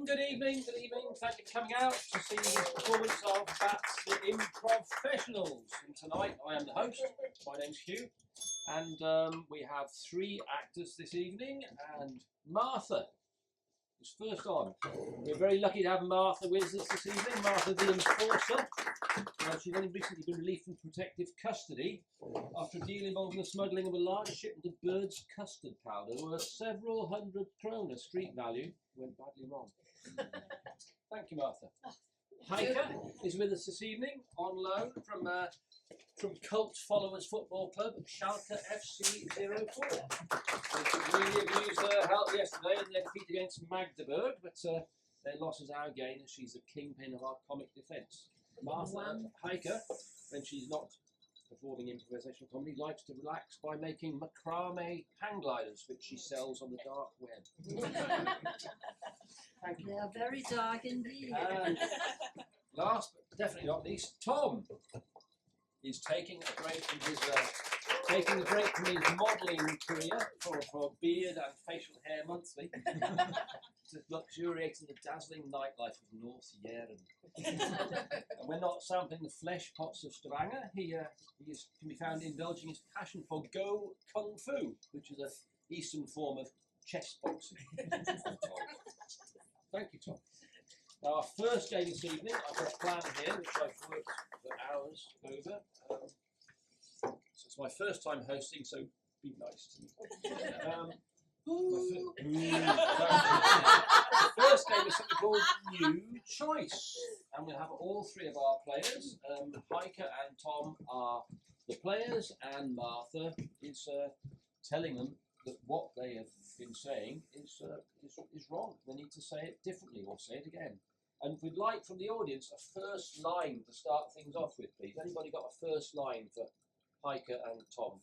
good evening. Thank you for coming out to see the performance of Bats the Improvfessionals. And tonight I am the host. My name's Hugh, and we have three actors this evening. And Martha is first on. We're very lucky to have Martha with us this evening. Martha the Enforcer. She's only recently been released from protective custody after a deal involving the smuggling of a large shipment of bird's custard powder worth several hundred kroner street value. Went badly wrong. Thank you, Martha. Heike is with us this evening on loan from Cult Followers Football Club, Schalke FC 04. They really abused her help yesterday in their defeat against Magdeburg, but their loss is our gain, and she's the kingpin of our comic defence. Martha Heike, when she's not performing improvisational comedy, likes to relax by making macrame hang gliders, which she sells on the dark web. Thank you. They are very dark indeed. And last but definitely not least, Tom is taking a break from his modelling career for Beard and Facial Hair Monthly to luxuriate in the dazzling nightlife of North Jæren. And when not sampling the flesh pots of Stavanger, he can be found indulging his passion for Go Kung Fu, which is an Eastern form of chess boxing. Thank you, Tom. Now, our first game this evening, I've got a plan here, which I've worked for hours over. So it's my first time hosting, so be nice to me. First game is something called New Choice, and we'll have all three of our players. Heike and Tom are the players, and Martha is telling them that what they have been saying is wrong. They need to say it differently or say it again. And we'd like from the audience a first line to start things off with, please. Anybody got a first line for Heike and Tom?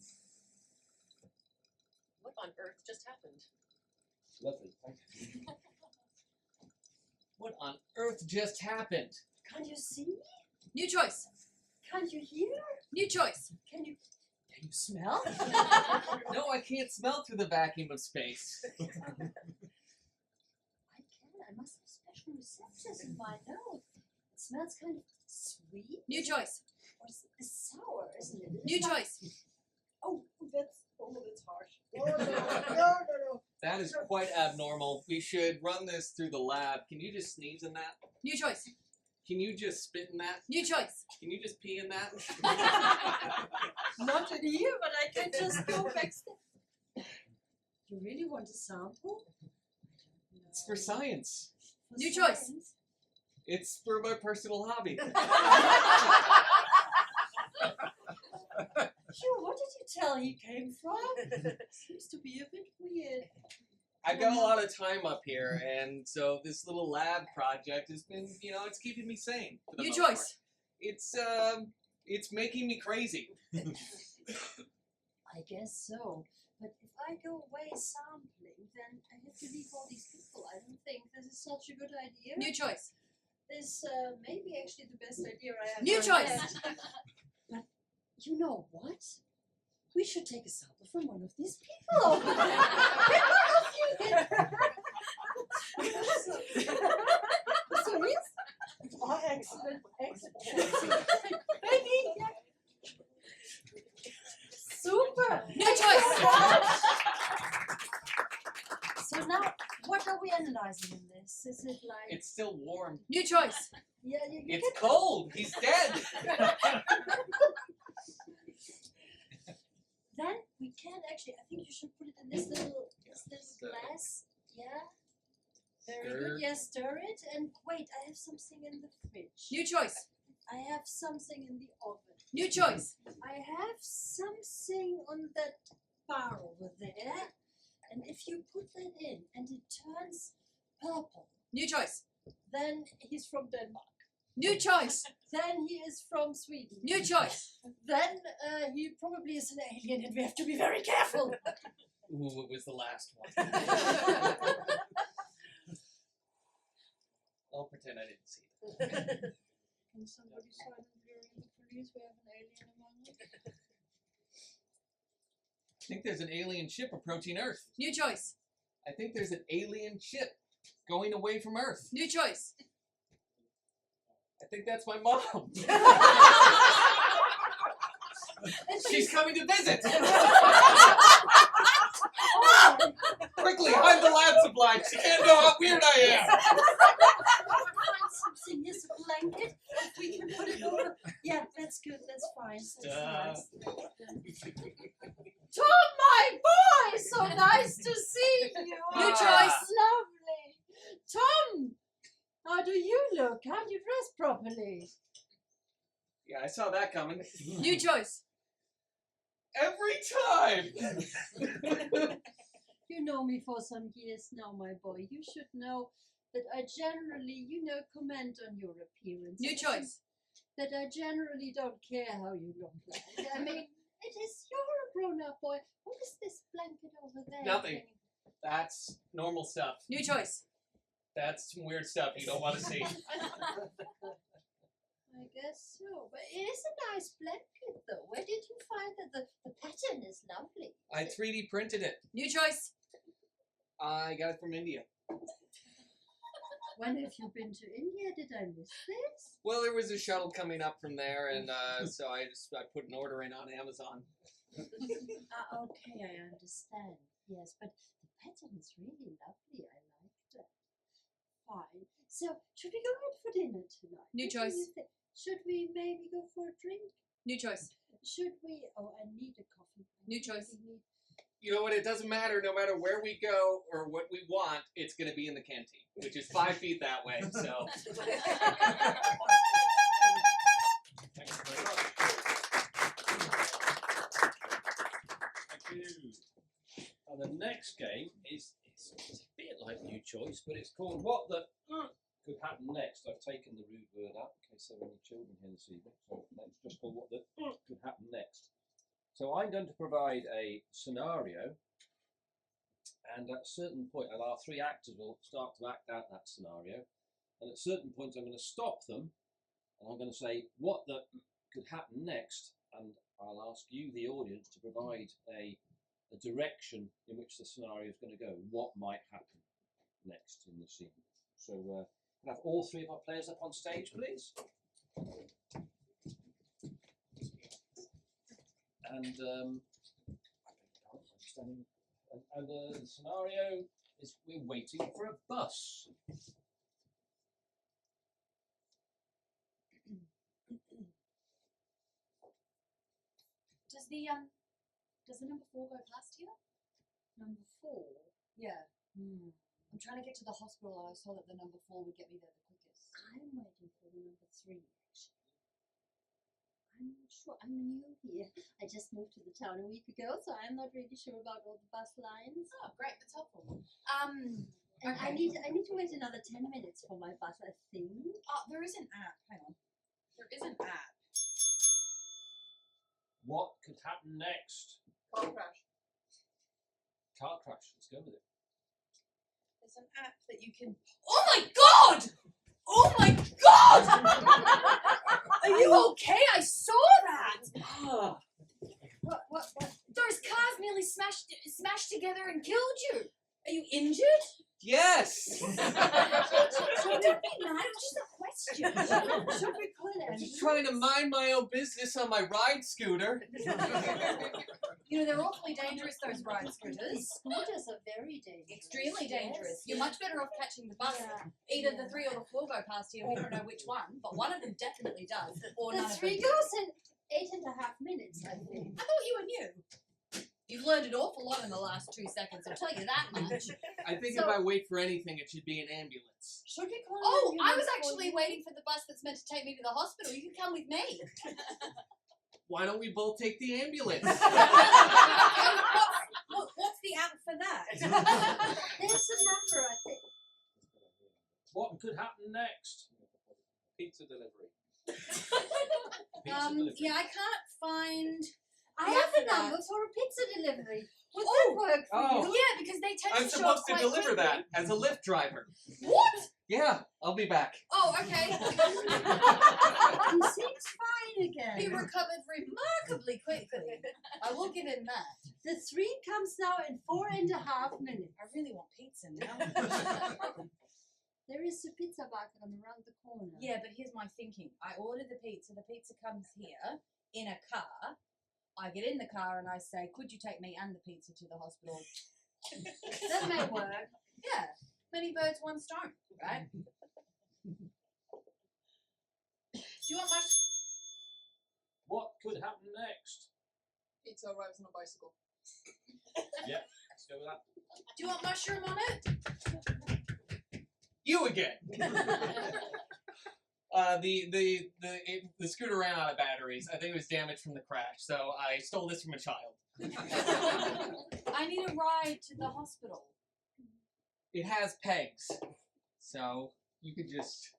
What on earth just happened? Lovely, thank you. What on earth just happened? Can't you see? New choice. Can't you hear? New choice. Can you smell? No, I can't smell through the vacuum of space. I can. I must have special receptors in my nose. It smells kind of sweet. New choice. Or it's sour, isn't it? New choice. Oh, that's harsh. No. That is quite abnormal. We should run this through the lab. Can you just sneeze in that? New choice. Can you just spit in that? New choice. Can you just pee in that? Not in here, but I can just go backstage. You really want a sample? It's for science. New choice. It's for my personal hobby. Sure, what did you tell he came from? Seems to be a bit weird. I've got a lot of time up here, and so this little lab project has been, it's keeping me sane. For the New most choice. Part. It's making me crazy. I guess so. But if I go away sampling, then I have to leave all these people. I don't think this is such a good idea. New choice. This may be actually the best idea I have. New heard choice. yet. But you know what? We should take a sample from one of these people. So he's excellent. Maybe. Super. New choice. So now, what are we analyzing in this? Is it like? It's still warm. New choice. Yeah, you It's cold. He's dead. Then we can actually. I think you should put it in this little glass. Yeah. Very good. Yeah, stir it. And wait, I have something in the fridge. New choice. I have something in the oven. New choice. I have something on that bar over there. And if you put that in and it turns purple, New choice. then he's from Denmark. New choice. Then he is from Sweden. New choice. Then he probably is an alien and we have to be very careful. Ooh, it was the last one. I'll pretend I didn't see it. Can somebody silently ring the police? We have an alien among us. I think there's an alien ship approaching Earth. New choice. I think there's an alien ship going away from Earth. New choice. I think that's my mom. She's coming to visit. Quickly, hide the lab supply. She can't know how weird I am. Find something. Here's a blanket. If we can put it over. Yeah, that's good. That's fine. That's nice. Tom, my boy, so nice to see you. New choice. Lovely. Tom, how do you look? Have you dressed properly? Yeah, I saw that coming. New choice. Every time. You know me for some years now, my boy. You should know that I generally, comment on your appearance. New choice. That I generally don't care how you look like. I mean, you're a grown-up boy. What is this blanket over there? Nothing. That's normal stuff. New choice. That's some weird stuff you don't want to see. I guess so, but it is a nice blanket though. Where did you find that? The pattern is lovely. I 3D printed it. New choice. I got it from India. When have you been to India? Did I miss this? Well, there was a shuttle coming up from there, and so I put an order in on Amazon. Okay, I understand. Yes, but the pattern is really lovely. I like that. Fine. So, should we go out for dinner tonight? New What do choice. you think? Should we maybe go for a drink? New choice. Should we? Oh, I need a coffee. New choice. You know what? It doesn't matter. No matter where we go or what we want, it's going to be in the canteen, which is 5 feet that way. So. Thank you very much. Thank you. And the next game is it's a bit like New Choice, but it's called What the Could Happen Next. I've taken the rude word out in case there are any children here this evening. So it's just called What the Could Happen Next. So I'm going to provide a scenario, and at a certain point, our 3 actors will start to act out that scenario. And at certain points, I'm going to stop them, and I'm going to say what the could happen next, and I'll ask you, the audience, to provide a direction in which the scenario is going to go. What might happen next in the scene? So, can I have all 3 of our players up on stage, please? And the scenario is we're waiting for a bus. Does the number 4 go past here? Number 4. Yeah. I'm trying to get to the hospital, and I was told that the number 4 would get me there the quickest. I'm waiting for the number 3, actually. I'm not sure. I'm new here. I just moved to the town a week ago, so I'm not really sure about all the bus lines. Oh, great, that's helpful. And I Okay. need to wait another 10 minutes for my bus, I think. Oh, there is an app. Hang on. There is an app. What could happen next? Car crash. Car crash. Let's go with it. There's an app that you can. Oh my god! Oh my god! Are you okay? I saw that. What? Those cars nearly smashed together and killed you. Are you injured? Yes! Don't be mad. It was just a question. Should we call it? I'm just trying to mind my own business on my ride scooter. You know, they're awfully dangerous, those ride scooters. Scooters are very dangerous. Extremely dangerous. Yes. You're much better off catching the bus. Yeah. Either the 3 or the 4 go past here. We don't know which one, but one of them definitely does. Or The none of 3 them. goes in 8.5 minutes, I think. I thought you were new. You've learned an awful lot in the last 2 seconds, I'll tell you that much. I think So- if I wait for anything, it should be an ambulance. Should we call Oh, an I was ambulance for actually you? waiting for the bus that's meant to take me to the hospital. You can come with me. Why don't we both take the ambulance? What's the app for that? There's a number, I think. What could happen next? Pizza delivery. Pizza delivery. Yeah, I can't find. I Yeah, have for a that. number for a pizza delivery. Would Oh. that work for Oh. Well, you? yeah, because they tend I'm to show supposed up to quite deliver quickly. that as a Lyft driver. What? Yeah, I'll be back. Oh, okay. He seems fine again. He recovered remarkably quickly. I will give him that. The 3 comes now in 4.5 minutes. I really want pizza now. There is a pizza wagon around the corner. Yeah, but here's my thinking. I order the pizza comes here in a car. I get in the car and I say, could you take me and the pizza to the hospital? That may work. Yeah, many birds, one stone, right? Do you want my What could happen next? Pizza arrives on a bicycle. Yep, let's go with that. Do you want mushroom on it? You again. The scooter ran out of batteries. I think it was damaged from the crash, so I stole this from a child. I need a ride to the hospital. It has pegs, so you could just.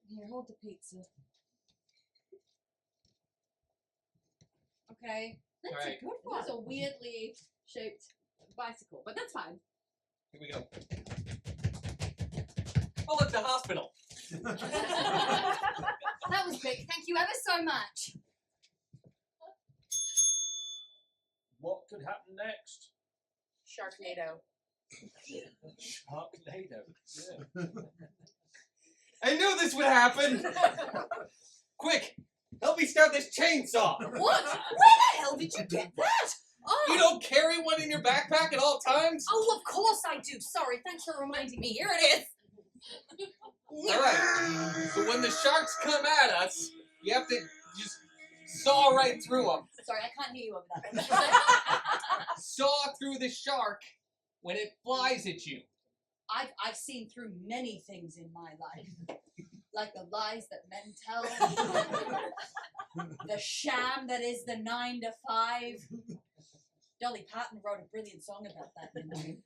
Here, hold the pizza. Okay. That's All right. a good one. It's a weirdly shaped bicycle, but that's fine. Here we go. Oh, look, the hospital. That was quick. Thank you ever so much. What could happen next? Sharknado. Sharknado. Yeah. I knew this would happen. Quick, help me start this chainsaw. What? Where the hell did you get that? Oh. You don't carry one in your backpack at all times? Oh, of course I do. Sorry, thanks for reminding me. Here it is. All right. So when the sharks come at us, you have to just saw right through them. Sorry, I can't hear you over that. Saw through the shark when it flies at you. I've seen through many things in my life. Like the lies that men tell. The sham that is the 9 to 5. Dolly Parton wrote a brilliant song about that, you know.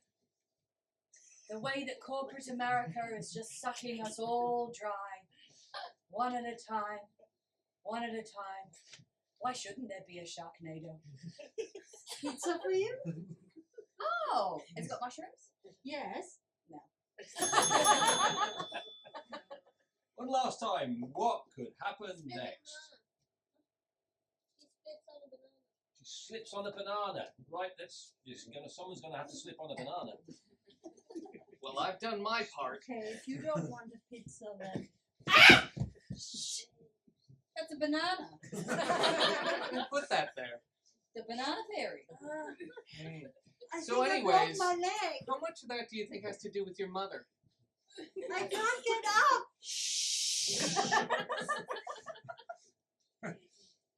The way that corporate America is just sucking us all dry. One at a time. One at a time. Why shouldn't there be a Sharknado? Pizza for you? Oh, it's got mushrooms? Yes. One last time, what could happen next? She slips on a banana. Right, someone's gonna have to slip on a banana. Well, I've done my part. Okay, if you don't want a pizza, then. That's a banana. Who put that there? The banana fairy. I So think anyways- I broke my leg. How much of that do you think has to do with your mother? I can't get up.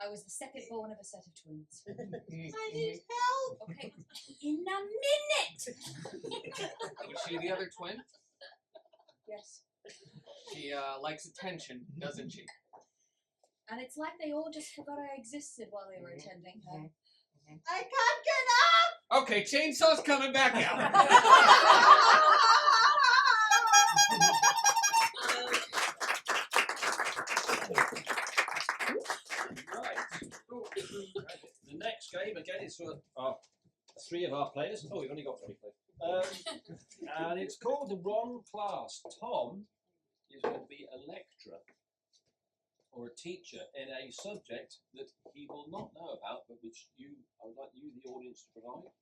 I was the second born of a set of twins. I need help. Okay, in a minute. Was she the other twin? Yes. She likes attention, doesn't she? And it's like they all just forgot I existed while they were attending her. I can't get up. Okay, chainsaw's coming back out. Right. The next game, again, is for three of our players. Oh, we've only got 3 players. And it's called The Wrong Class. Tom is going to be a lecturer or a teacher in a subject that he will not know about, but which I would like you, the audience, to provide.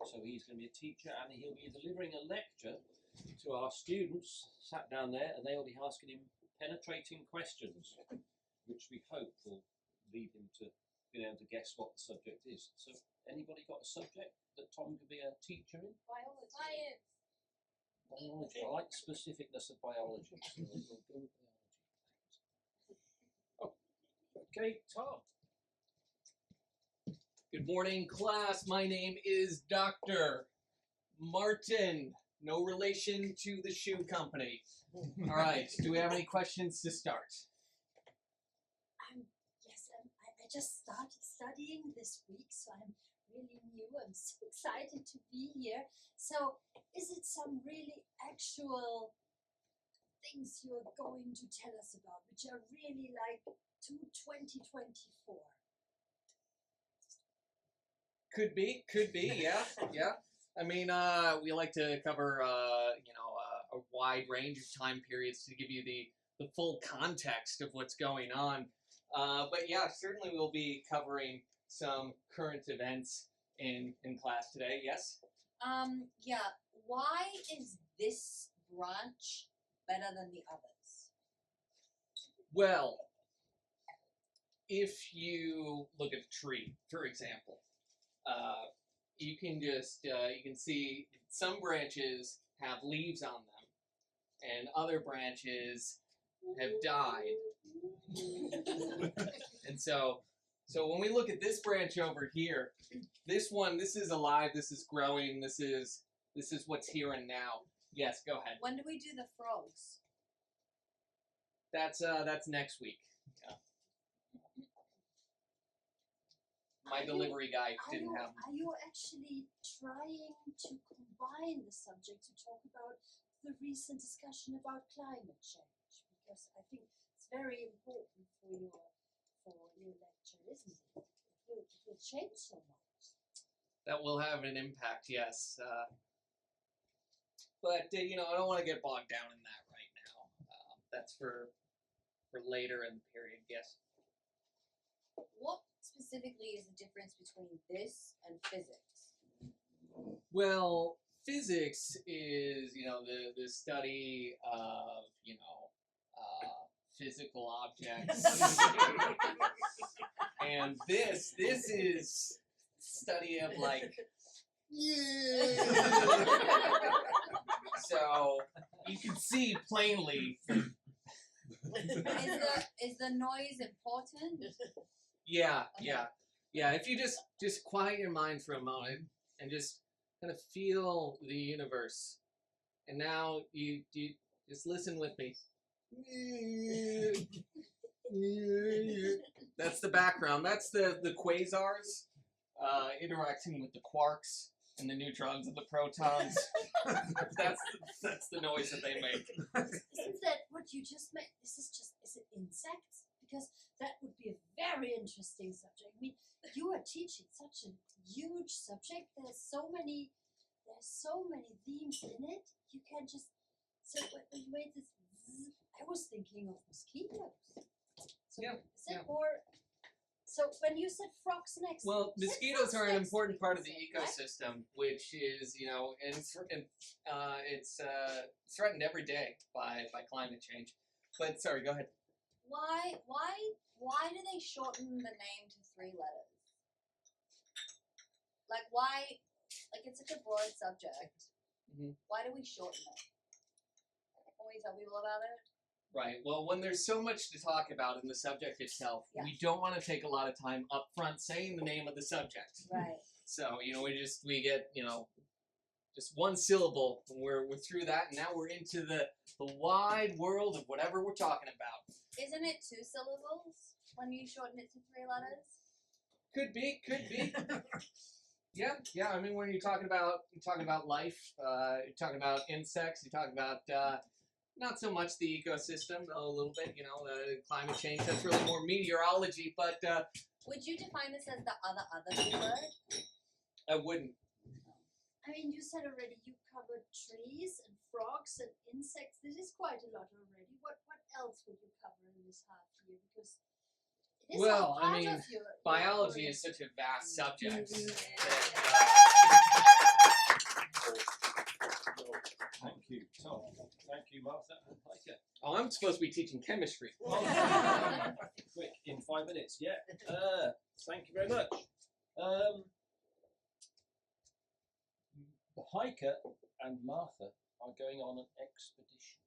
So he's going to be a teacher, and he'll be delivering a lecture to our students sat down there, and they'll be asking him penetrating questions, which we hope will lead him to being able to guess what the subject is. So, anybody got a subject that Tom could be a teacher in? Biology. Biology. I like the specificness of biology. So we'll go with biology. Oh, okay, Tom. Good morning, class. My name is Dr. Martin. No relation to the shoe company. All right. Do we have any questions to start? Yes, I just started studying this week, so I'm really new. I'm so excited to be here. So, is it some really actual things you're going to tell us about, which are really like to 2024? Could be, yeah. I mean, we like to cover, a wide range of time periods to give you the full context of what's going on. But yeah, certainly we'll be covering some current events in class today. Yes? Yeah. Why is this branch better than the others? Well, if you look at a tree, for example, you can you can see some branches have leaves on them, and other branches have died. And so when we look at this branch over here, this is alive, this is growing, this is what's here and now. Yes, go ahead. When do we do the frogs? That's next week. Yeah. My delivery guy didn't have them. Are you actually trying to combine the subject to talk about the recent discussion about climate change? Because I think it's very important for your lecture, isn't it? It will change so much. That will have an impact, yes. But I don't want to get bogged down in that right now. That's for later in the period. Yes. What specifically is the difference between this and physics? Well, physics is the study of physical objects, and this is study of like. So you can see plainly. Is the noise important? Yeah. If you just quiet your mind for a moment and just kind of feel the universe, and now you just listen with me. That's the background. That's the quasars interacting with the quarks and the neutrons and the protons. that's the noise that they make. Isn't that what you just made? Is it insects? Because that would be a very interesting subject. I mean, you are teaching such a huge subject. There's so many themes in it. You can just, so when you made this, I was thinking of mosquitoes. So Yeah, is it more, so when you said frogs next. Well, you said mosquitoes frogs are an next important part of the week, right? ecosystem, which is, it's threatened every day by climate change. But sorry, go ahead. Why do they shorten the name to 3 letters? Like why? Like it's such a broad subject. Mhm. Why do we shorten it? Can we tell people about it? Right. Well, when there's so much to talk about in the subject itself, Yeah. we don't want to take a lot of time up front saying the name of the subject. Right. So we get just one syllable, and we're through that, and now we're into the wide world of whatever we're talking about. Isn't it 2 syllables when you shorten it to 3 letters? Could be. Yeah. I mean, when you're talking about life, you're talking about insects, you're talking about not so much the ecosystem, a little bit, climate change. That's really more meteorology, but Would you define this as the other word? I wouldn't. I mean, you said already you covered trees and frogs and insects. This is quite a lot already. What else would you cover in this half year? Because it is Well, all part I mean, of your biology career. is such a vast subject. Thank you, Tom. Thank you, Martha and Heike. Oh, I'm supposed to be teaching chemistry. Quick, in 5 minutes, yeah. Thank you very much. Heike and Martha are going on an expedition.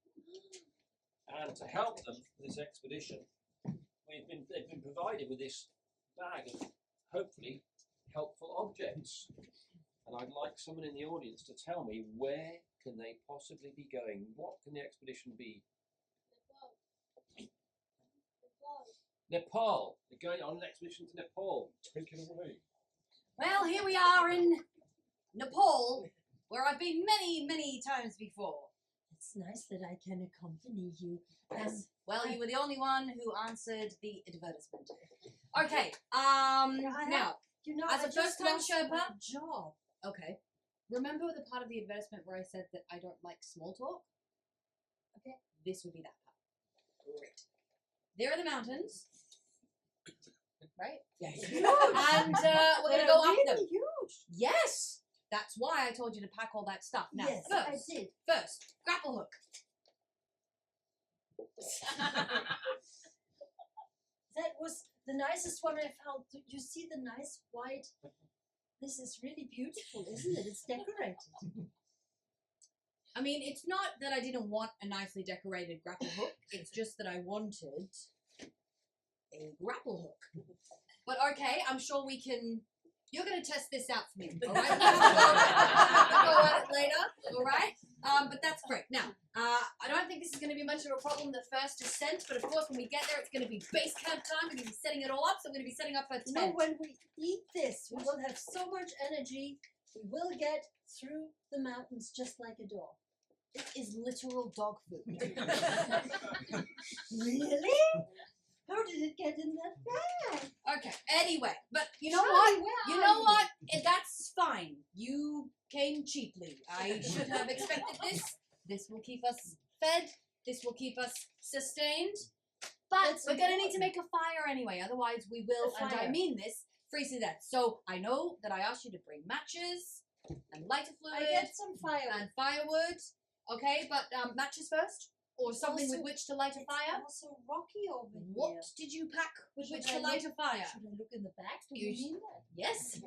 And to help them with this expedition, they've been provided with this bag of hopefully helpful objects. And I'd like someone in the audience to tell me where can they possibly be going? What can the expedition be? Nepal. They're going on an expedition to Nepal. Take it away. Well, here we are in Nepal, where I've been many, many times before. It's nice that I can accompany you. Well, you were the only one who answered the advertisement. Okay, now, as a I just first-time lost Sherpa- my job. okay. Remember the part of the advertisement where I said that I don't like small talk? Okay, this would be that part. Great. There are the mountains. right? Yes. Huge. And we're going to go up them. Really huge. Yes! That's why I told you to pack all that stuff. Now, Yes, I first, did. grapple hook. That was the nicest one I found. You see the nice white. This is really beautiful, isn't it? It's decorated. I mean, it's not that I didn't want a nicely decorated grapple hook. It's just that I wanted a grapple hook. But okay, I'm sure we can. You're going to test this out for me, all right? We'll go at it later, all right? But that's great. Now, I don't think this is going to be much of a problem the first ascent, but of course, when we get there, it's going to be base camp time. We're going to be setting it all up, so I'm going to be setting up a tent. No, when we eat this, we will have so much energy. We will get through the mountains just like a dog. It is literal dog food. Really? How did it get in that bag? Okay, anyway, but you know Charlie, what? where You are know you? what? That's fine. You came cheaply. I should have expected this. This will keep us fed. This will keep us sustained. But That's we're going to need to make a fire anyway. Otherwise, we will, A and I fire. mean this, freeze to death. So I know that I asked you to bring matches and lighter I fluid get some fire. and firewood. Okay, but matches first? Or something with Also, which to light a fire? It's also rocky over What here. did you pack with Should which I to light a fire? Should I look in the back? Do You you mean that? Yes.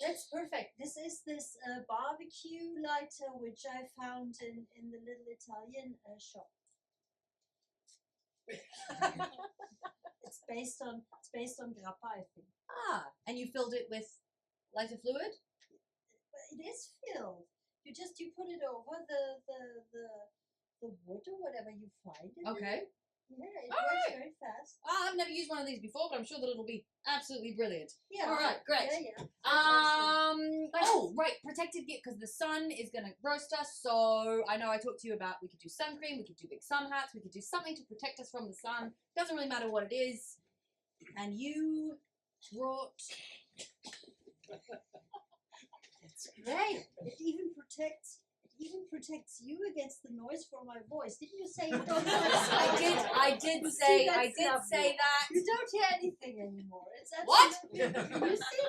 That's perfect. This is this barbecue lighter which I found in the little Italian shop. It's based on grappa, I think. Ah, and you filled it with lighter fluid? But it is filled. You put it over the wood or whatever you find. And Okay. Yeah, it All works right. very fast. I've never used one of these before, but I'm sure that it'll be absolutely brilliant. Yeah. All right, great. Yeah. Oh, right, protective gear, because the sun is going to roast us, so I know I talked to you about we could do sun cream, we could do big sun hats, we could do something to protect us from the sun. Doesn't really matter what it is. And you brought... That's great. It even protects you against the noise from my voice. Didn't you say you don't I did You say see, that's lovely. that. You don't hear anything anymore. It's What? absolutely- You see?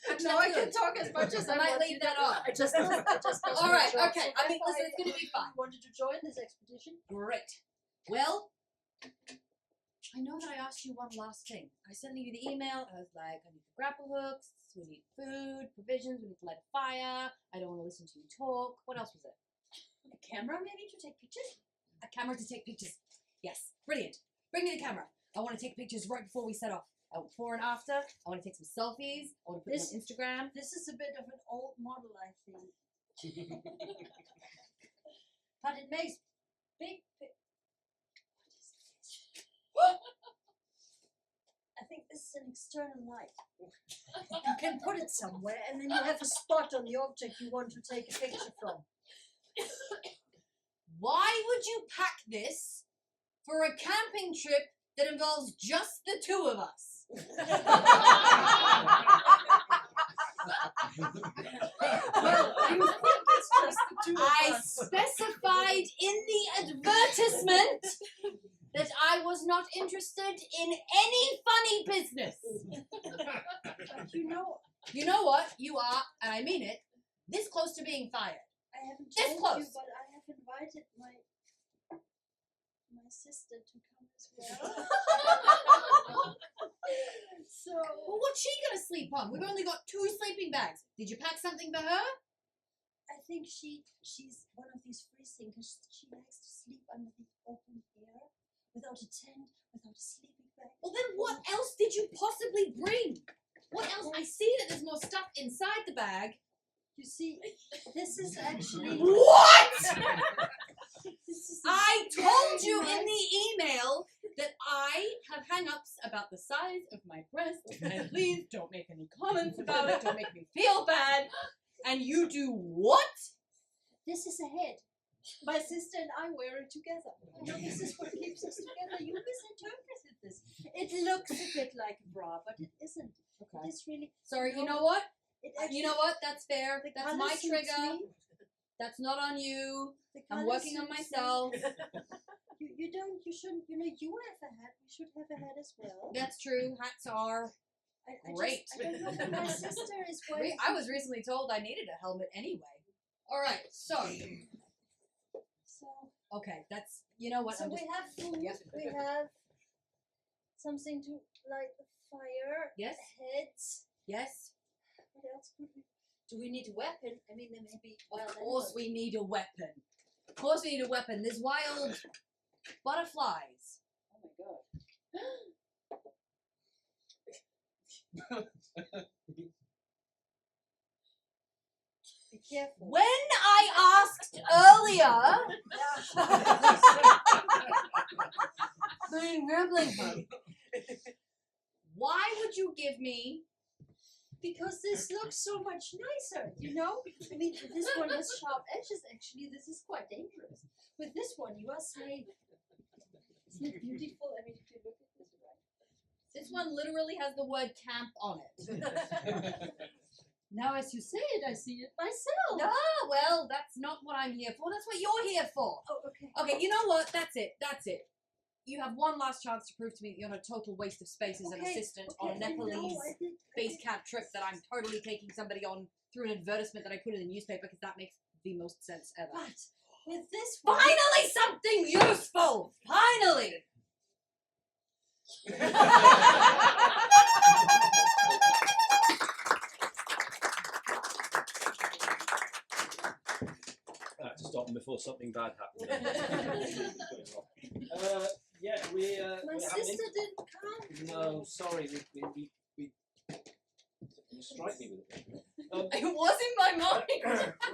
Actually, No, I that's can good. talk as much as I I might want leave to. that on. I just All right, okay. I mean, listen, it's going to be fun. Wanted to join this expedition? Great. Well, I know that I asked you one last thing. I sent you the email. I was like, I need the grapple hooks. We need food, provisions. We need to light a fire. I don't want to listen to you talk. What else was it? A camera, maybe, to take pictures? A camera to take pictures. Yes, brilliant. Bring me the camera. I want to take pictures right before we set off. Before and after. I want to take some selfies. I want to put them on Instagram. This is a bit of an old model, I think. But it makes big. What is this? I think this is an external light. You can put it somewhere, and then you have a spot on the object you want to take a picture from. Why would you pack this for a camping trip that involves just the two of us? Well, you think it's just the two of I us. specified in the advertisement that I was not interested in any funny business. But you know, You know what? You are, and I mean it, this close to being fired. I haven't This told close. you, but I have invited my sister to come as well. So Well, what's she gonna sleep on? We've only got 2 sleeping bags. Did you pack something for her? I think she's one of these free thinkers. She likes to sleep under the open air, without a tent, without a sleeping bag. Well, then what else did you possibly bring? What else? I see that there's more stuff inside the bag. You see, this is actually What? this is I told very you in nice. the email that I have hang-ups about the size of my breast, and please don't make any comments about it, don't make me feel bad. And you do what? This is a head. My sister and I wear it together. You know, this is what keeps us together. You misinterpreted this. It looks a bit like a bra, but it isn't. Okay. It's really. Sorry, No. you know what? It You know what? That's fair. The That's colour my suits trigger. me. That's not on you. The I'm colour working on suits me. myself. You you don't, you shouldn't, you know, you have a hat, you should have a hat as well. That's true. Hats are I great. Just, I don't know, but my sister is wearing. I was recently told I needed a helmet anyway. All right, so So, okay, that's you know what. so I'm we just, have food, Yep. we have something to light the fire, yes, heads. yes. What else could we? Do we need a weapon? I mean, there may be. Of course we need a weapon. Of course we need a weapon. There's wild butterflies. Oh my god. Be careful. When I asked earlier, why would you give me? Because this looks so much nicer, you know? I mean, this one has sharp edges, actually. This is quite dangerous. With this one, you are saying, isn't it beautiful? I mean, if you look at this, right? This one literally has the word camp on it. Now, as you say it, I see it myself. Ah, well, that's not what I'm here for. That's what you're here for. Oh, okay. Okay, you know what? That's it. That's it. You have one last chance to prove to me that you're not a total waste of space as an assistant on a Nepalese base camp trip that I'm totally taking somebody on through an advertisement that I put in the newspaper because that makes the most sense ever. But with this one, Finally, something useful! Finally! I had to stop them before something bad happened. Yeah, we my sister didn't come. No, sorry, we you strike me with it. It was in my mind!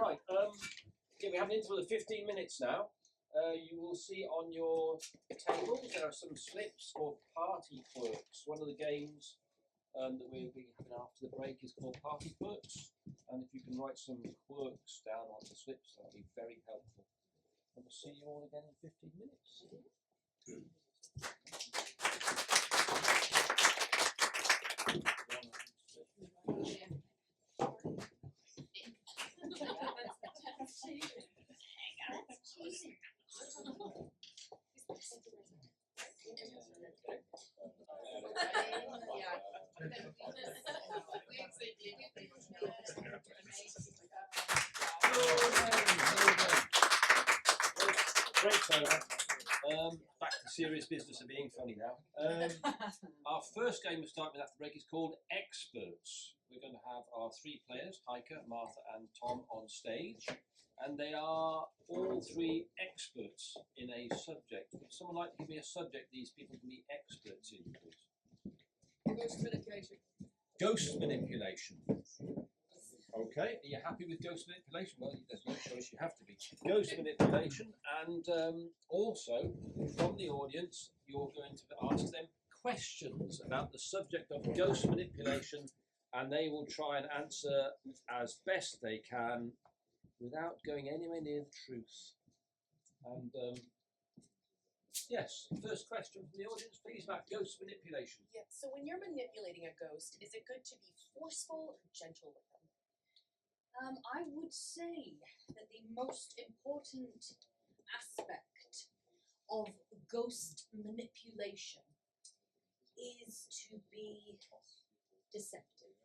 Right, yeah, we have an interval of 15 minutes now. You will see on your tables there are some slips for party quirks. One of the games that we'll be having after the break is called Party Quirks. And if you can write some quirks down on the slips, that would be very helpful. And we'll see you all again in 15 minutes. Great, so back to serious business of being funny now. Our first game we'll start with after the break is called Experts. We're going to have our three players, Heike, Martha and Tom, on stage. And they are all three experts in a subject. Would someone like to give me a subject these people can be experts in, please? Ghost manipulation. Ghost manipulation. Okay, are you happy with ghost manipulation? Well, there's no choice, you have to be. Ghost manipulation, and also from the audience, you're going to ask them questions about the subject of ghost manipulation, and they will try and answer as best they can without going anywhere near the truth. And yes, first question from the audience, please, about ghost manipulation. Yeah, so when you're manipulating a ghost, is it good to be forceful or gentle with them? I would say that the most important aspect of ghost manipulation is to be deceptive,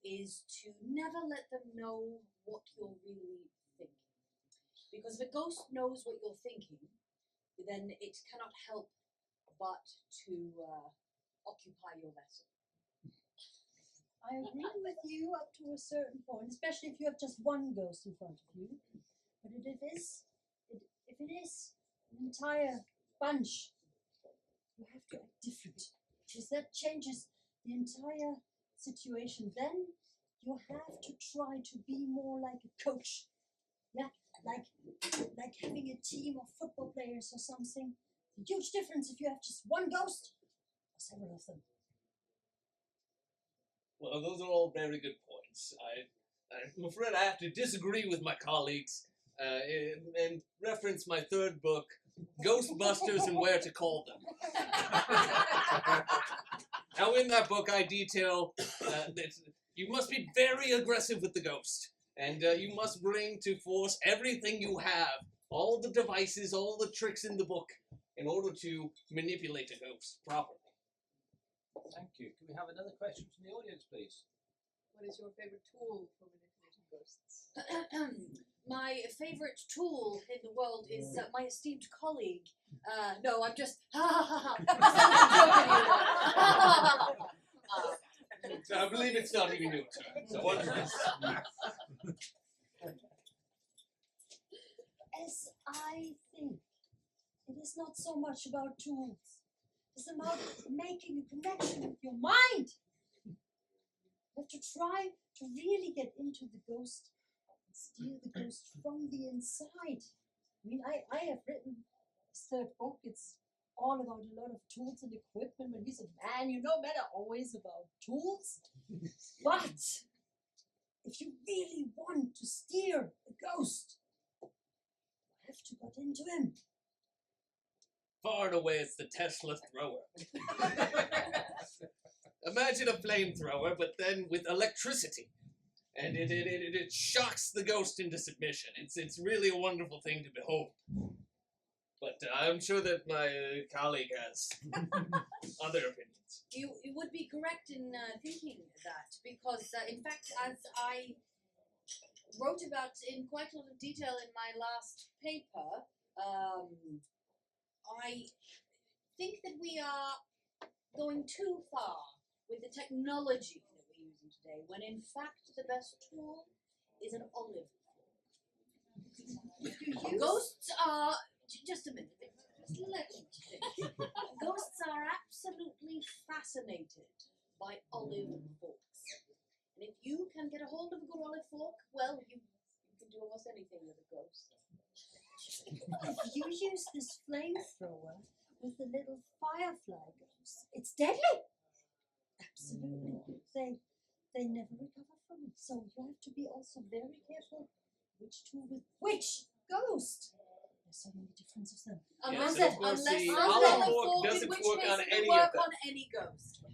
is to never let them know what you're really thinking. Because if a ghost knows what you're thinking, then it cannot help but to occupy your vessel. I agree with you up to a certain point, especially if you have just one ghost in front of you. But if it is an entire bunch, you have to act different, because that changes the entire situation. Then you have to try to be more like a coach, yeah, like having a team of football players or something. A huge difference if you have just one ghost or several of them. Well, those are all very good points. I'm afraid I have to disagree with my colleagues and reference my third book, Ghostbusters and Where to Call Them. Now, in that book, I detail that you must be very aggressive with the ghost, and you must bring to force everything you have all the devices, all the tricks in the book in order to manipulate a ghost properly. Thank you. Can we have another question from the audience, please? What is your favorite tool for manipulating ghosts? My favorite tool in the world is my esteemed colleague. No, I'm just I believe it's not even your turn. So what is this? As I think, it is not so much about tools. It's about making a connection with your mind. You have to try to really get into the ghost and steal the ghost from the inside. I mean, I have written this third book. It's all about a lot of tools and equipment. But he's a man, men are always about tools. But if you really want to steer a ghost, you have to get into him. Far and away, it's the Tesla thrower. Imagine a flamethrower, but then with electricity. And it shocks the ghost into submission. It's really a wonderful thing to behold. But I'm sure that my colleague has other opinions. You would be correct in thinking that, because in fact, as I wrote about in quite a lot of detail in my last paper, I think that we are going too far with the technology that we're using today, when in fact the best tool is an olive. Ghosts are, just a minute, just let me think. Ghosts are absolutely fascinated by olive forks. And if you can get a hold of a good olive fork, well, you can do almost anything with a ghost. If you use this flamethrower with the little firefly ghosts, it's deadly. Absolutely. They never recover from it. So you have to be also very careful which tool with which ghost. There's so many different of them. Unless Yes, of course, unless the olive olive fork fork, in doesn't which work case on it any will of work them. on any ghost. In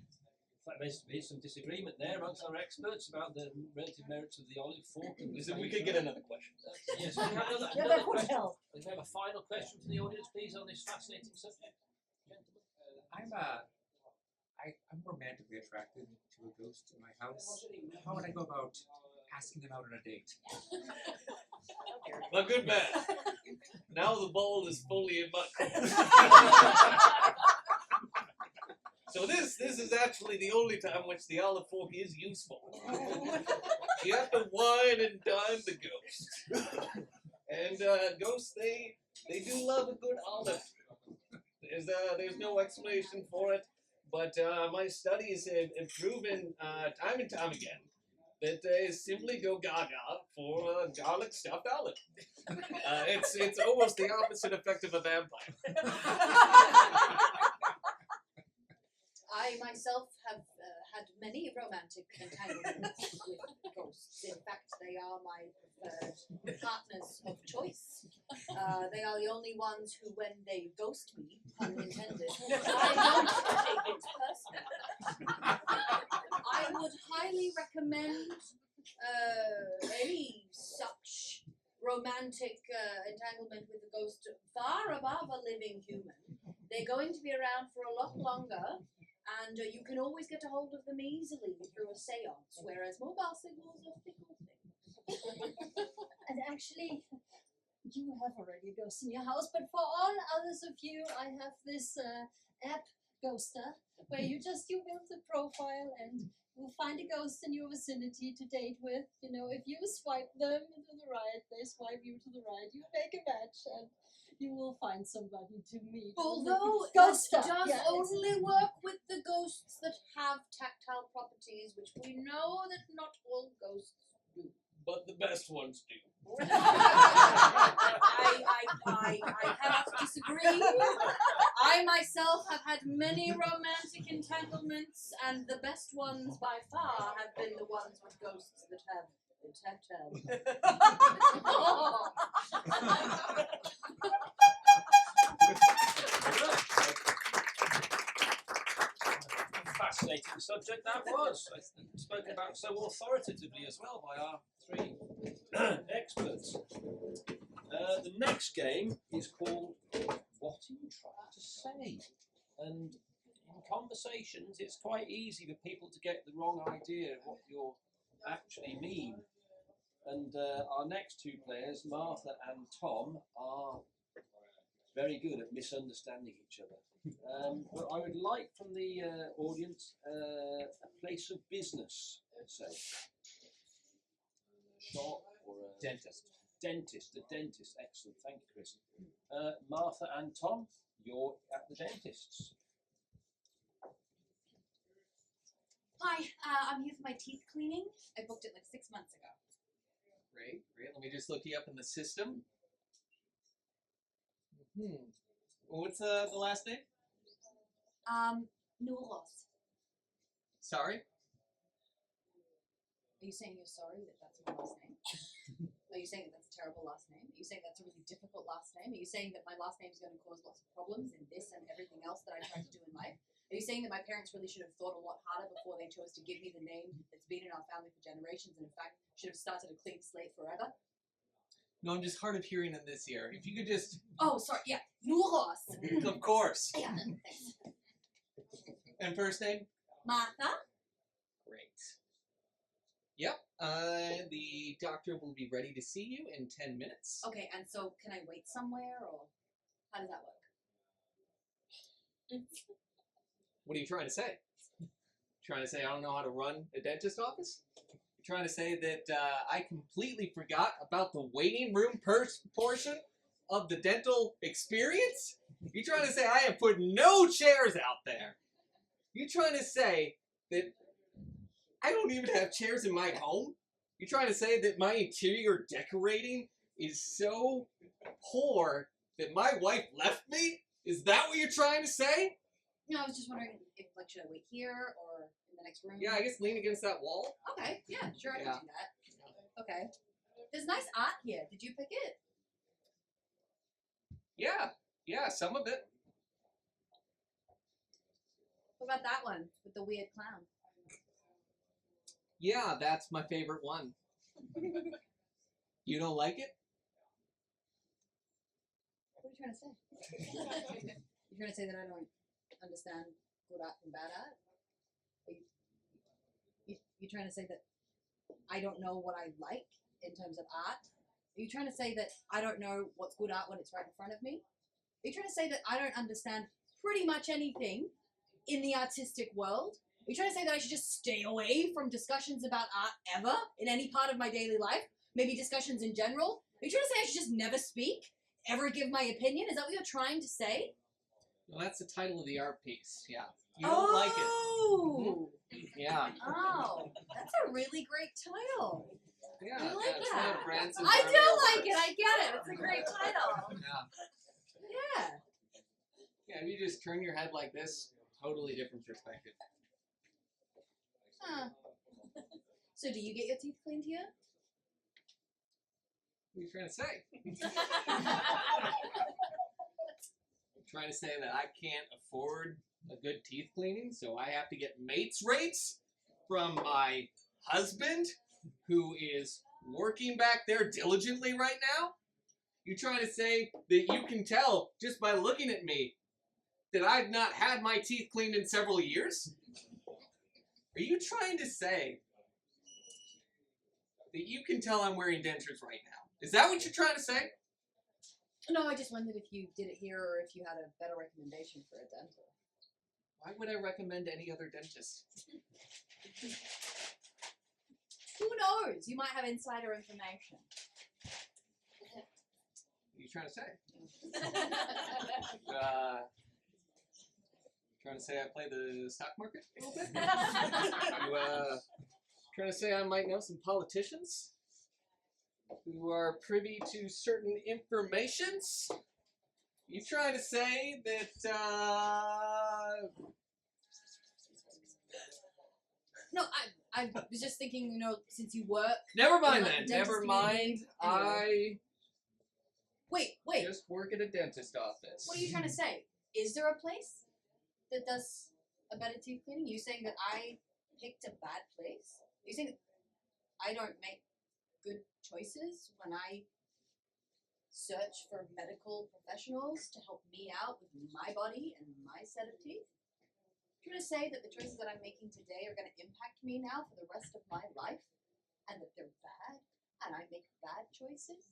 fact, there's been some disagreement there amongst our experts about the relative merits of the olive fork. And Listen, we could get another question. Yes, we have another, Yeah, another that would question. help. We have a final question from the audience, please, on this fascinating subject. Gentlemen. I'm romantically attracted to a ghost in my house. How would I go about asking them out on a date? A good man. Now the ball is fully in my court. So this is actually the only time which the olive fork is useful. You have to wine and dine the ghost. And ghosts, they do love a good olive. There's no explanation for it, but my studies have proven time and time again that they simply go gaga for a garlic stuffed olive. It's almost the opposite effect of a vampire. I myself have had many romantic entanglements with ghosts. In fact, they are my preferred partners of choice. They are the only ones who, when they ghost me, pun intended, I don't take it personally. I would highly recommend any such romantic entanglement with a ghost far above a living human. They're going to be around for a lot longer. And you can always get a hold of them easily through a seance, whereas mobile signals are fickle things. And actually, you have already a ghost in your house, but for all others of you, I have this app, Ghoster, where you build a profile and you'll find a ghost in your vicinity to date with. If you swipe them to the right, they swipe you to the right, you make a match and you will find somebody to meet. Although Ghoster, it does yeah, only work with the ghosts that have tactile properties, which we know that not all ghosts do. But the best ones do. I cannot disagree. I myself have had many romantic entanglements, and the best ones by far have been the ones with ghosts that have Fascinating subject that was. Spoken about so authoritatively as well by our three experts. The next game is called What Are You Trying to Say? And in conversations, it's quite easy for people to get the wrong idea of what you actually mean. And our next two players, Martha and Tom, are very good at misunderstanding each other. But I would like from the audience a place of business, say. Shop or a Dentist. Dentist, a dentist. Excellent, thank you, Chris. Martha and Tom, you're at the dentist's. Hi, I'm here for my teeth cleaning. I booked it like 6 months ago. Great, great. Let me just look you up in the system. What's the last name? Nuros. Sorry? Are you saying you're sorry that that's my last name? Are you saying that that's a terrible last name? Are you saying that's a really difficult last name? Are you saying that my last name is going to cause lots of problems in this and everything else that I try to do in life? Are you saying that my parents really should have thought a lot harder before they chose to give me the name that's been in our family for generations and in fact should have started a clean slate forever? No, I'm just hard of hearing in this ear. If you could just... Oh, sorry, yeah, Nuros. Of course. Yeah, thanks. And first name? Martha? Great. Yep. The doctor will be ready to see you in 10 minutes. Okay, and so can I wait somewhere or how does that work? What are you trying to say? Trying to say I don't know how to run a dentist office? You're trying to say that I completely forgot about the waiting room portion of the dental experience? You trying to say I have put no chairs out there? You trying to say that I don't even have chairs in my home? You trying to say that my interior decorating is so poor that my wife left me? Is that what you're trying to say? No, I was just wondering if, like, should I wait here or in the next room? Yeah, I guess lean against that wall. Okay, yeah, sure, I Yeah. can do that. Okay. There's nice art here. Did you pick it? Yeah, some of it. What about that one with the weird clown? Yeah, that's my favorite one. You don't like it? What are you trying to say? You're trying to say that I don't understand good art from bad art? You're trying to say that I don't know what I like in terms of art? Are you trying to say that I don't know what's good art when it's right in front of me? Are you trying to say that I don't understand pretty much anything in the artistic world? Are you trying to say that I should just stay away from discussions about art ever in any part of my daily life? Maybe discussions in general? Are you trying to say I should just never speak? Ever give my opinion? Is that what you're trying to say? Well, that's the title of the art piece, yeah. You don't like it. Oh! Yeah. Oh, that's a really great title. Yeah, I like it's that. one of Branson's I earlier do like it. works. I get it. It's a great title. Yeah. Yeah. Yeah, if you just turn your head like this, totally different perspective. Huh. So do you get your teeth cleaned here? What are you trying to say? Trying to say that I can't afford a good teeth cleaning, so I have to get mates rates from my husband, who is working back there diligently right now? You trying to say that you can tell just by looking at me that I've not had my teeth cleaned in several years? Are you trying to say that you can tell I'm wearing dentures right now? Is that what you're trying to say? No, I just wondered if you did it here or if you had a better recommendation for a dental. Why would I recommend any other dentist? Who knows? You might have insider information. What are you trying to say? Trying to say I play the stock market a little bit? You trying to say I might know some politicians who are privy to certain informations? You trying to say that No, I was just thinking, you know, since you work. Never mind like, then. dentist Never community. mind. Wait. I just work at a dentist office. What are you trying to say? Is there a place that does a better teeth cleaning? You saying that I picked a bad place? Are you saying that I don't make good choices when I search for medical professionals to help me out with my body and my set of teeth? You're going to say that the choices that I'm making today are going to impact me now for the rest of my life, and that they're bad, and I make bad choices?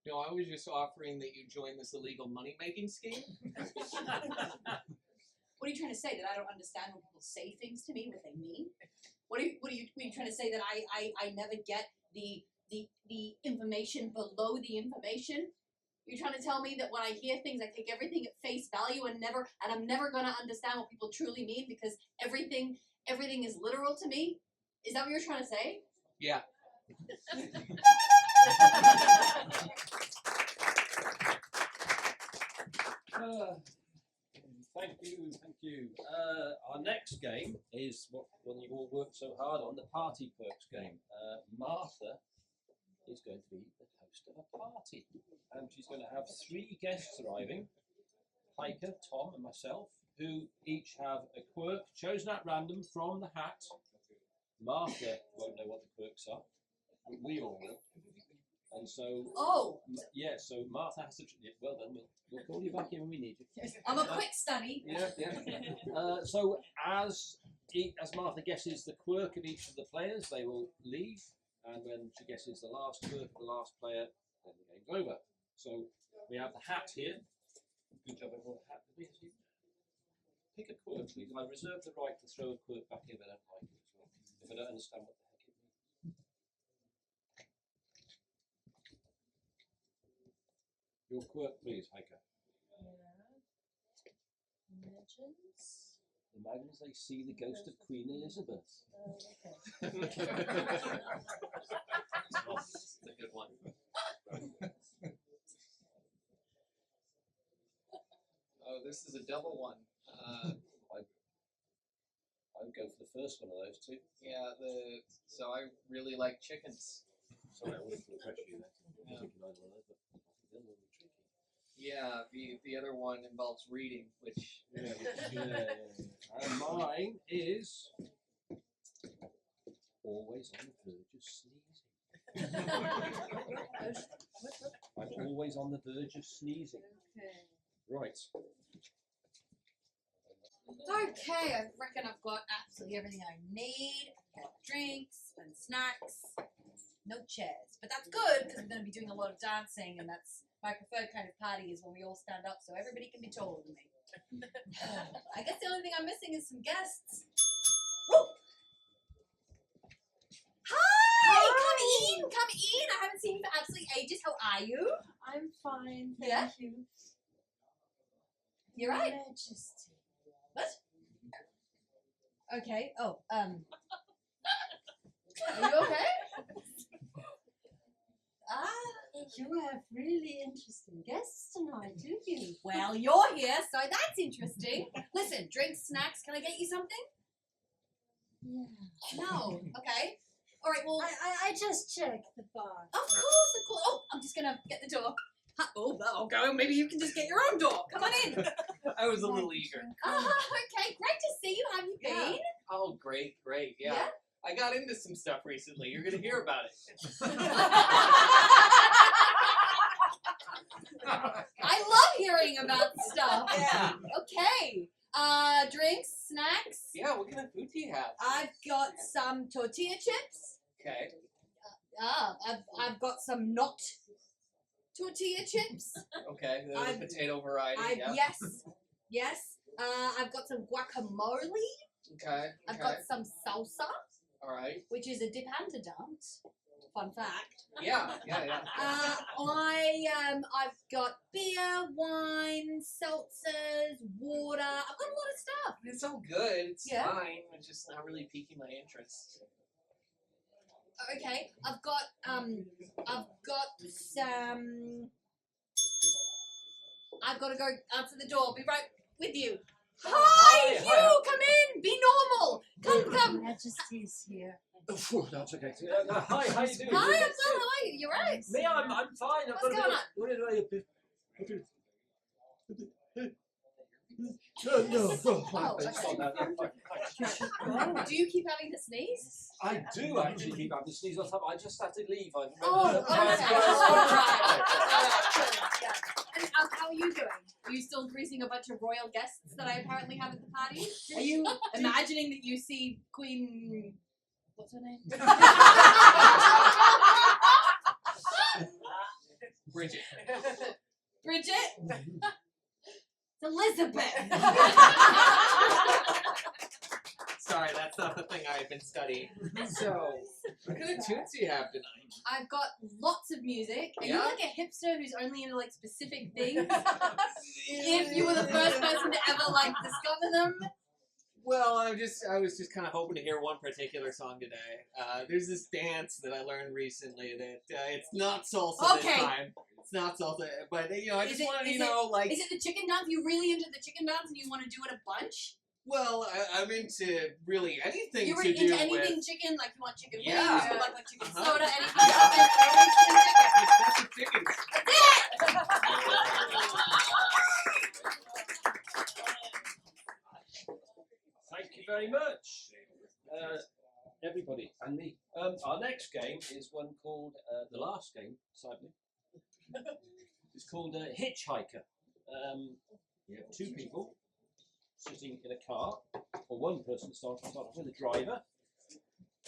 No, I was just offering that you join this illegal money-making scheme. What are you trying to say? That I don't understand when people say things to me, what they mean? What are you trying to say? That I never get the information below the information? You're trying to tell me that when I hear things, I take everything at face value and I'm never gonna understand what people truly mean because everything is literal to me? Is that what you're trying to say? Yeah. Thank you. Our next game is one you all worked so hard on, the Party Perks game. Martha is going to be the host of a party, and she's going to have 3 guests arriving, Heike, Tom and myself, who each have a quirk chosen at random from the hat. Martha won't know what the quirks are, but we all will. And so, yeah, so Martha has to, well done, we'll call you back in when we need you. I'm a quick study. Yeah. So as Martha guesses the quirk of each of the players, they will leave, and when she guesses the last quirk of the last player, then the game's over. So we have the hat here. Good job, everyone. Hat. Pick a quirk, please. I reserve the right to throw a quirk back if I don't like it as well. If I don't understand what the heck it means. Your quirk, please, Heike. Imagines they see the ghost of Queen Elizabeth. That's a good one. Oh, this is a double one. I would go for the first one of those two. Yeah, so I really like chickens. Sorry, I wouldn't put pressure you there. Yeah. I'm thinking either of those, but the other one was tricky. Yeah, the other one involves reading, which Yeah. And mine is always on the verge of sneezing. I'm always on the verge of sneezing. Okay. Right. Okay, I reckon I've got absolutely everything I need. I've got drinks and snacks. No chairs. But that's good because I'm going to be doing a lot of dancing, and that's my preferred kind of party is when we all stand up so everybody can be taller than me. I guess the only thing I'm missing is some guests. Woo! Hi! Come in! I haven't seen you for absolutely ages. How are you? I'm fine, Yeah? thank you. You're right. Majesty. What? Okay. Oh, are you okay? You have really interesting guests tonight, do you? Well, you're here, so that's interesting. Listen, drinks, snacks, can I get you something? Yeah. No. Okay. All right, well... I just checked the bar. Of course. Oh, I'm just going to get the door. Oh, that'll go. Maybe you can just get your own door. Come on in. I was a little eager. Oh, okay. Great to see you. How have you been? Oh, great. Yeah. Yeah? I got into some stuff recently. You're going to hear about it. I love hearing about stuff. Yeah. Okay. Drinks, snacks. Yeah, what kind of food do you have? I've got some tortilla chips. Okay. I've got some not tortilla chips. Okay, the potato variety, yeah. Yes. I've got some guacamole. Okay. I've got some salsa, All right. which is a dip and a dance. Fun fact. Yeah. I've got beer, wine, seltzers, water. I've got a lot of stuff. It's all good. It's Yeah. fine. It's just not really piquing my interest. Okay, I've got some. I've got to go answer the door. Be right with you. Hi, you. Come in. Be normal. Come. Majesty's here. That's okay. Hi, how you doing? Hi, I'm well. How are you? You're right. Me, I'm fine. What's going on? No. Oh, do you keep having to sneeze? I do actually keep having to sneeze on top. I just had to leave. Oh, okay. All right. royal guests that I apparently have at the party. Are you imagining that you see Queen... What's her name? Bridget. Bridget? It's Elizabeth! Sorry, that's not the thing I've been studying. So, what kind of tunes do you have tonight? I've got lots of music. Are you Yeah? like a hipster who's only into like specific things? If you were the first person to ever like discover them? Well, I was just kind of hoping to hear one particular song today. There's this dance that I learned recently that it's not salsa this Okay. time. It's not salsa, but I Is just it- wanted is to know, like, Is it the chicken dance? You really into the chicken dance and you want to do it a bunch? well, I'm into really anything You were to into do anything with. chicken? Like you want chicken wings? Yeah. You like chicken Uh-huh. soda? Anything? That's the chickens. Thank you very much, everybody and me. Our next game is one called the last game, sadly. It's called Hitchhiker. You have two people sitting in a car, or one person starting off with a driver.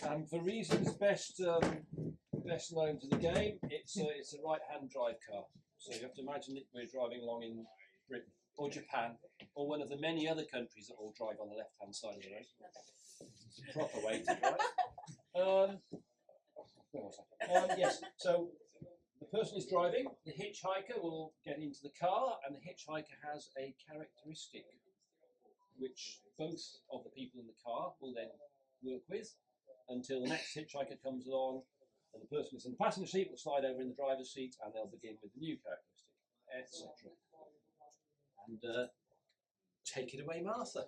And for reasons best known to the game, it's a right-hand drive car. So you have to imagine that we're driving along in Britain or Japan or one of the many other countries that all drive on the left-hand side of the road. It's a proper way to drive. Where was I? Yes. So the person is driving. The hitchhiker will get into the car, and the hitchhiker has a characteristic which both of the people in the car will then work with until the next hitchhiker comes along, and the person who's in the passenger seat will slide over in the driver's seat, and they'll begin with the new characteristic, etc. And take it away, Martha.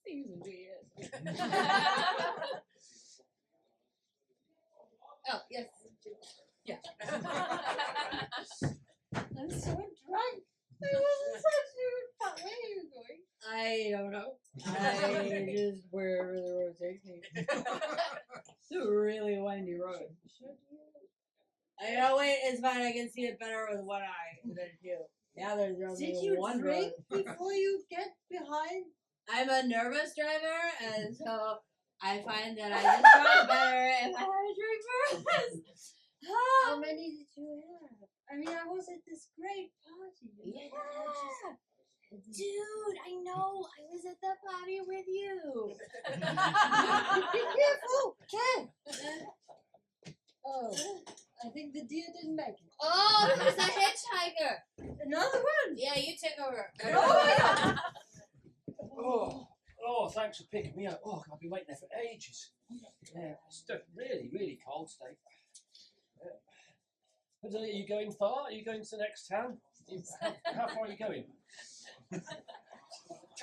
Seems weird. Oh, yes. Yeah. I'm so drunk. I wasn't such a fun. Where are you going? I don't know. I just wherever the road takes me. It's a really windy road. I know, wait, it's fine. I can see it better with one eye than two. Now there's only Did you one drink road. before you get behind? I'm a nervous driver, and so I find that I just drive better if I have a drink first. How many did you have? I mean, I was at this great party. You know, Dude, I know. I was at the party with you. Be careful, Ken. Oh, I think the deer didn't make it. Oh, there's a hitchhiker. Another one. Yeah, you take over. Oh, thanks for picking me up. Oh, I've been waiting there for ages. Yeah, it's really, really cold today. But are you going far? Are you going to the next town? How far are you going?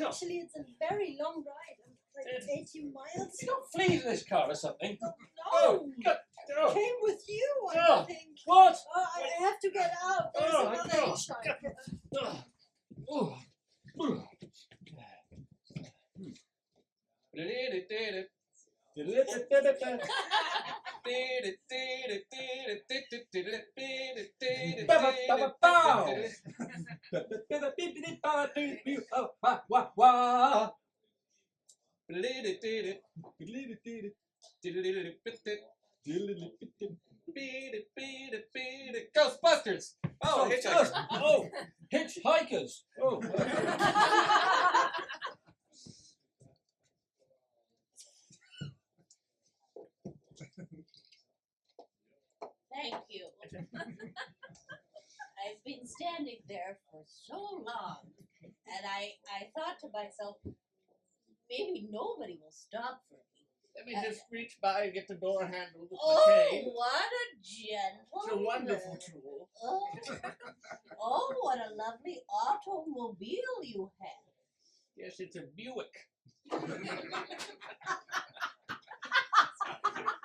Actually, it's a very long ride. Like 18 miles. You got fleas in this car or something? No, Oh, God, oh. came with you, I Oh. think. What? Oh, I have to get out. There's Oh, another God. hitchhiker. Oh. Ghostbusters! Oh, hitchhiker. Oh, hitchhikers! Oh. Thank you. I've been standing there for so long, and I thought to myself, maybe nobody will stop for me. Let me just reach by and get the door handle with my Oh, cane. what a gentleman. It's a wonderful tool. Oh, what a lovely automobile you have. Yes, it's a Buick.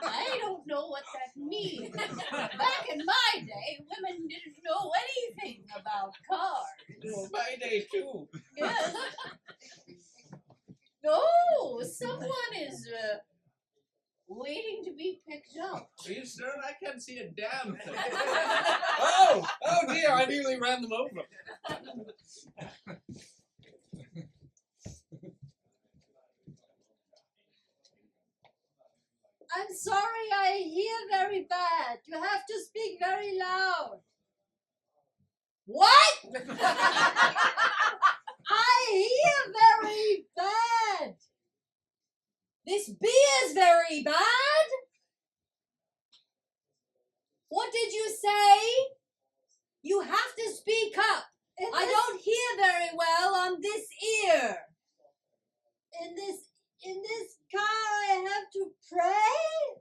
I don't know what that means. Back in my day, women didn't know anything about cars. It was my day too. Yes. Oh, someone is waiting to be picked up. Are you certain? I can't see a damn thing. Oh dear! I nearly ran them over. I'm sorry, I hear very bad. You have to speak very loud. What? I hear very bad. This beer is very bad. What did you say? You have to speak up. I don't hear very well on this ear. In this car I have to pray?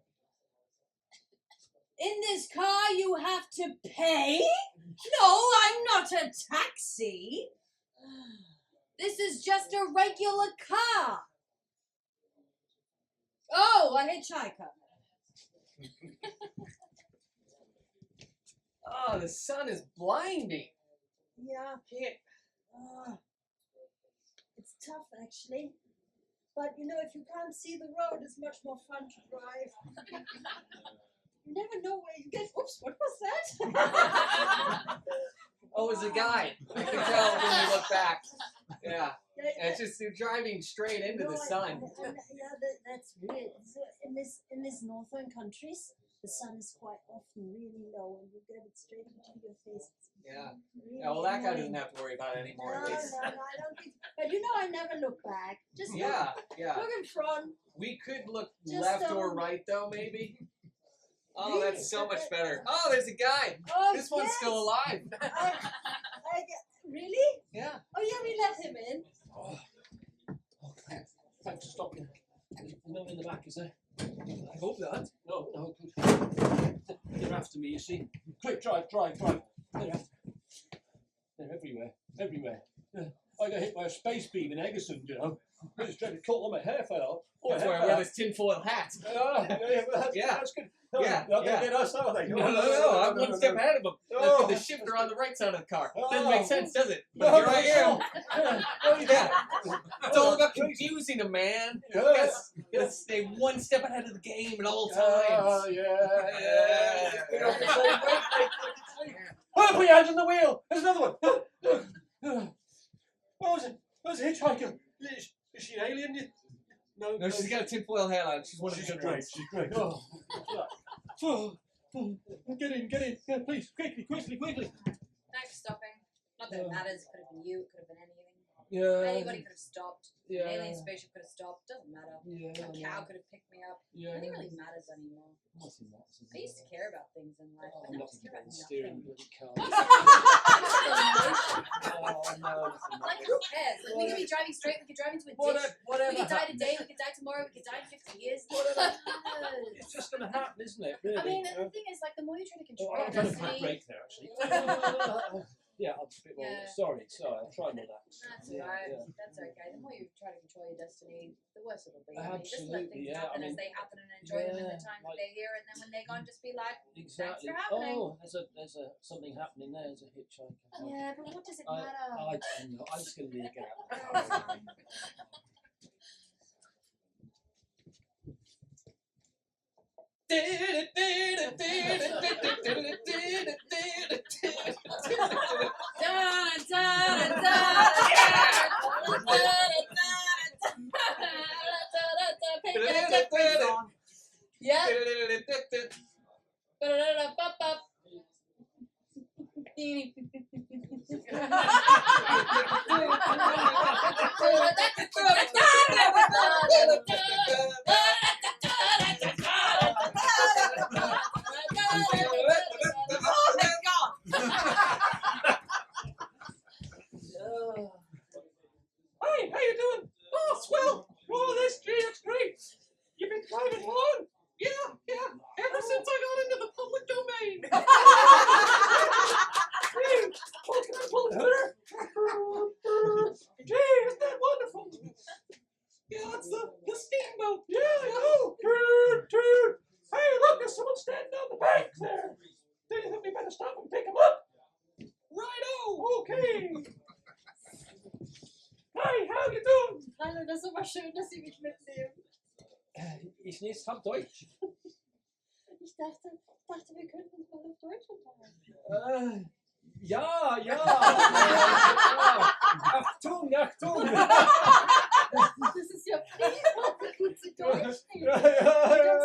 In this car you have to pay? No, I'm not a taxi. This is just a regular car. Oh, a hitchhiker. Oh, the sun is blinding. Yeah. It's tough actually. But you know, if you can't see the road, it's much more fun to drive. You never know where you get. Oops, what was that? Oh, it's a guy. You can tell when you look back. Yeah. Yeah, It's just you're driving straight into the sun. That's weird. So in this northern countries, the sun is quite often really low, and you get it straight into your face. Yeah. Really Yeah, well, that guy annoying. doesn't have to worry about it anymore, No, at least. I don't think. But you know, I never look back. Just Yeah, yeah. look in front. We could look Just, left or right, though, maybe. Oh, Really? that's so much better. Oh, there's a guy. Oh, This one's yes. still alive. Really? Yeah. Oh yeah, we let him in. Oh, thanks for stopping. There's no one in the back, is there? I hope not. No, good. They're after me, you see. Quick, drive. They're everywhere. Yeah. I got hit by a space beam in Egerton, you know. I just tried to cut all my hair fell off. Oh, that's why I wear this tinfoil hat. That's good. No, Yeah, not yeah. gonna get us, are they? No, I'm one step ahead of him. Oh. The shifter on the right side of the car. Oh. Doesn't make sense, does it? But No, here I am. Yeah. It's all about confusing a man. Yeah. You gotta stay one step ahead of the game at all times. Oh, yeah. Yeah. Oh, put your hands on the wheel. There's another one. What was it? What was a hitchhiker? Is she an alien? No, she's got a tinfoil hat on. She's one of the good great. ones. She's great. Oh, get in. Yeah, please, quickly. Thanks for stopping. Not that it matters. Could have been you. It could have been anything. Yeah. Anybody could have stopped. Yeah. An alien spaceship could have stopped. Doesn't matter. Yeah. A cow could have picked me up. Yeah. Nothing really matters anymore. Nothing matters. I used to care about things in life, but I'm now I not just care about steering nothing. bloody car. Like, who cares? Like, we could be driving straight. We could drive into a ditch. Whatever. We could die today. We could die tomorrow. We could die in 50 years. It's just gonna happen, isn't it? Really? I mean, the thing is, like, the more you try to control I'm trying to destiny, break there, actually. Yeah, I'm a bit more. Yeah. Sorry. I'll try more that. that's Yeah, alright. yeah. That's okay. The more you try to control your destiny, the worse it'll be. I mean, just let Absolutely, things yeah, happen I mean, as they happen and enjoy them in the yeah, time that like- they're here, and then when they're gone, just be like, Exactly. for happening. Oh, there's a something happening there. There's a hitchhiker. yeah, but what does it I matter? don't know. I'm just gonna leave it out. Yeah. Hey, how you doing? Oh, swell. Oh, that's great. You've been driving long? Yeah. Ever since I got into the public domain. Hey, oh, can I pull her? Gee, isn't that wonderful? Yeah, it's the steamboat. Yeah, I know. Dude. Hey, look, there's someone standing on the bank there. Do you think we better stop and pick him up? Righto. Okay. Hey, how you doing? Hallo, das ist aber schön, dass Sie mich mitnehmen. Ich nicht hab Deutsch. Ich dachte, wir könnten uns mal auf Deutsch unterhalten. Ja. Achtung. Das ist ja prima, wie gut Sie Deutsch reden. Ganz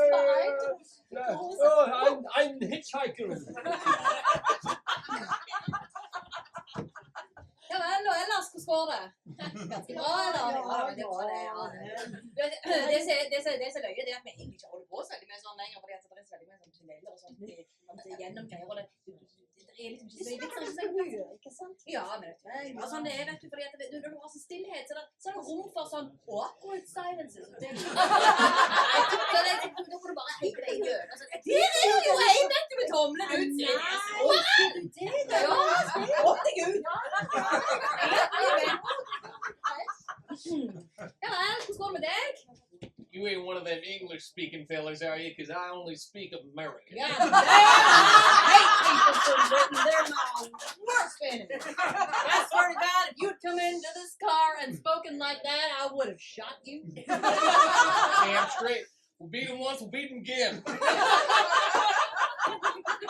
beeindruckend. Ein Hitchhiker. Ja vel, og ellers, hvordan går det? Ganske bra, eller? Ja, det er bra, det. Ja. Det som er løye, det er at vi egentlig ikke holder på så veldig mye sånn lenger, fordi at det er så veldig mye sånn tunneler og sånt gjennom greier, og det er liksom ikke så Det viktig. er så mye, ikke sant? Ja, men sånn det er, vet du, fordi at når du har så stillhet, så er det rom for sånn awkward silences. Så det da får du bare heie deg i hjørnet. Altså, der er jo en, vet du, med tommelen ut. Nei, det Ja, opp deg ut. Ja vel, hvordan går det med deg? You ain't one of them English-speaking fellas, are you? Because I only speak American. Yeah, I hate people from Britain. They're my worst enemy. I swear to God, if you'd come into this car and spoken like that, I would have shot you. Damn straight. We'll beat them once, we'll beat them again.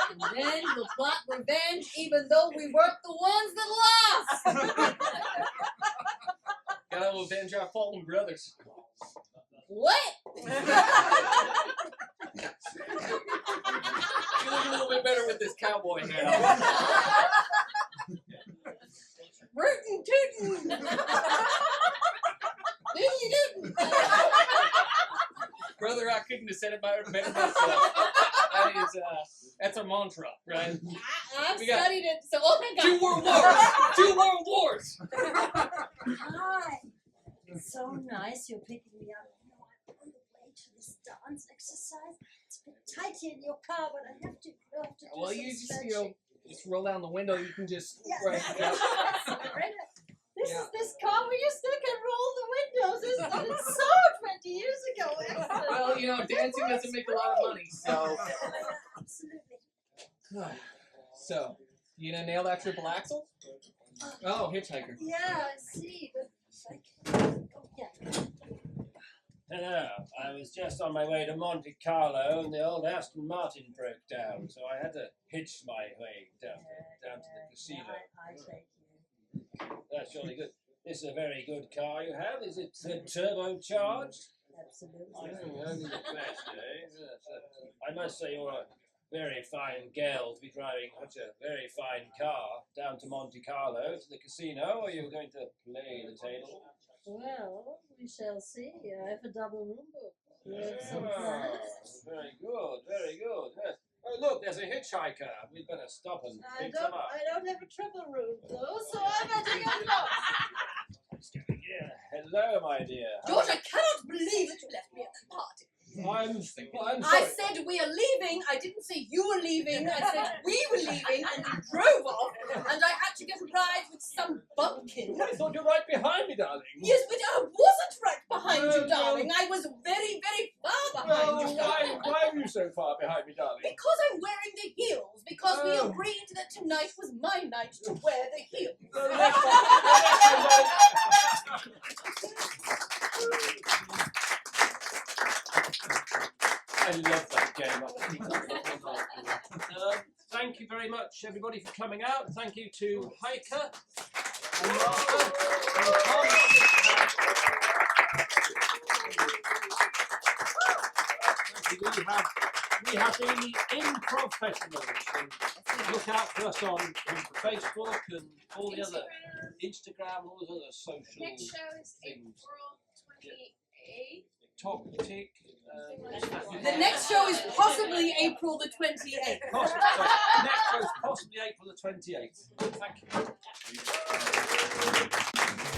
And then we'll plot revenge, even though we weren't the ones that lost. Gotta avenge our fallen brothers. What? You look a little bit better with this cowboy now. Rootin' tootin'. Dootin'. Brother, I couldn't have said it better myself. That's a mantra, right? I've We got- studied it, so oh my God. 2 world wars! 2 world wars! Hi. It's so nice you're picking me up. You know, I'm on the way to this dance exercise. It's a bit tight here in your car, but I have to do Well, some you just, stretching. just roll down the window. You can just, Yeah. right, yeah. This Yeah. is this car where you still can roll the windows, isn't it? It's so 20 years ago. Excellent. Well, you know, dancing doesn't make a lot of money, so. Absolutely. So, you gonna nail that triple axel? Oh, hitchhiker. Yeah, I see. But oh, yeah. Hello. I was just on my way to Monte Carlo and the old Aston Martin broke down, so I had to hitch my way down to the casino. I take you. That's surely good. This is a very good car you have. Is it turbocharged? Absolutely. Only the best, eh? Yes, I must say you're a very fine girl to be driving such a very fine car down to Monte Carlo to the casino. Are you going to play the table? Well, we shall see. I have a double room book. You have some Ah, plans? very good, very good. Yes. Oh, look, there's a hitchhiker. We'd better stop and pick some up. I don't have a triple room though, so I better go along. Yeah. Hello, my dear. George, I cannot believe that you left me at that party. I'm sorry. I said we are leaving. I didn't say you were leaving. I said we were leaving, and you drove off. And I had to get a ride with some bumpkin. I thought you were right behind me, darling. Yes, but I wasn't right behind Well, you, darling. I was very, very far behind Well, you, darling. why are you so far behind me, darling? Because I'm wearing the heels. Because we Oh. agreed that tonight was my night to wear the heels. Well, the next time- I love that game. Thank you very much, everybody, for coming out. Thank you to Heike and Thomas and Tom. We have the Improvfessionals, and look out for us on Facebook and all the other Instagram, all those other social Next show is things. April 28th. Top tick. The next show is possibly April the 28th. Possibly, next show is possibly April the 28th. Thank you.